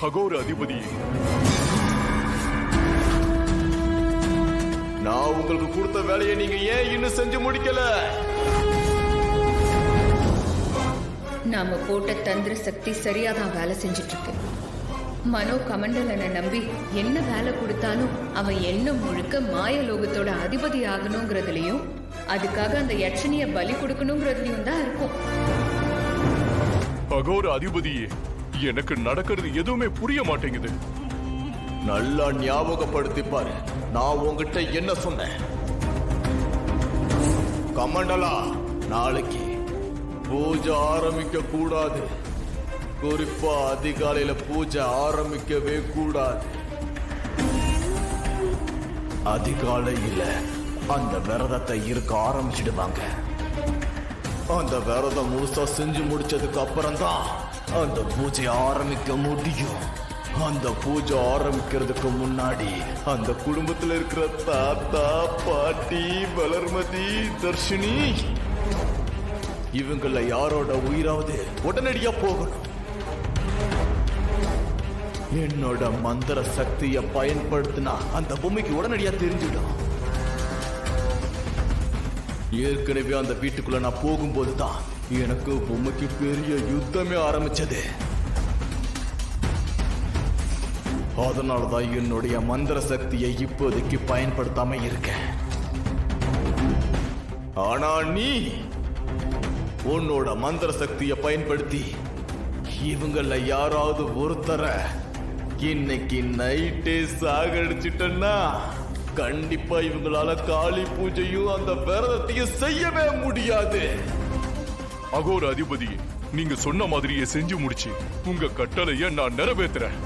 அகோர அதிபதி, நான் உங்களுக்கு கொடுத்த வேலையை நீங்க ஏன் இன்னும் செஞ்சு முடிக்கல? நாம போட்ட தந்திர சக்தி சரியாதான் வேலை செஞ்சுட்டு இருக்கு. மனோ கமண்டலனை நம்பி என்ன வேலை கொடுத்தாலும் அவன் எண்ணம் முழுக்க மாயலோகத்தோட அதிபதி ஆகணுங்கிறதுலயும் அதுக்காக அந்த யட்சணிய பலி கொடுக்கணுங்கிறதுலயும் தான் இருக்கும். அகோர அதிபதியே, எனக்கு நடக்கிறது எதுவுமே புரிய மாட்டேங்குது. நல்லா ஞாபகப்படுத்தி பாரு, நான் உங்ககிட்ட என்ன சொன்னேன்? கமண்டலா, நாளைக்கு பூஜை ஆரம்பிக்க கூடாது. குறிப்பா அதிகாலையில பூஜை ஆரம்பிக்கவே கூடாது. அதிகாலையில அந்த விரதத்தை இருக்க ஆரம்பிச்சிடுவாங்க. அந்த விரதம் முழுசா செஞ்சு முடிச்சதுக்கு அப்புறம் தான் அந்த பூஜை ஆரம்பிக்க முடியும். அந்த பூஜை ஆரம்பிக்கிறதுக்கு முன்னாடி அந்த குடும்பத்துல இருக்கிற தாத்தா, பாட்டி, வளர்மதி, தர்ஷினி இவங்கள யாரோட உயிராவது உடனடியா போகணும். என்னோட மந்திர சக்தியை பயன்படுத்தினா அந்த பொம்மைக்கு உடனடியா தெரிஞ்சிடும். ஏற்கனவே அந்த வீட்டுக்குள்ள நான் போகும்போதுதான் எனக்கு பொம்மைக்கு பெரிய யுத்தமே ஆரம்பிச்சது. அதனாலதான் என்னுடைய மந்திர சக்தியை இப்போதைக்கு பயன்படுத்தாம இருக்கேன். ஆனா நீ உன்னோட மந்திர சக்தியை பயன்படுத்தி இவங்கள யாராவது ஒருத்தர இன்னைக்கு நைட்டே சாகடிச்சிட்டன்னா கண்டிப்பா இவங்களால காளி பூஜையும் அந்த விரதத்தையும் செய்யவே முடியாது. அகோர அதிபதி, நீங்க சொன்ன மாதிரியே செஞ்சு முடிச்சு உங்க கட்டளைய நான் நிறைவேற்றுறேன்.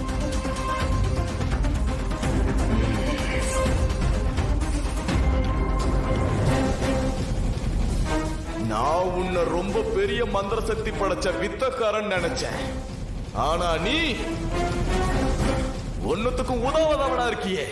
நான் உன்னை ரொம்ப பெரிய மந்திர சக்தி படைச்ச வித்தக்காரன் நினைச்சேன். ஆனா நீ ஒன்னுத்துக்கும் உதவாதவனா இருக்கியே.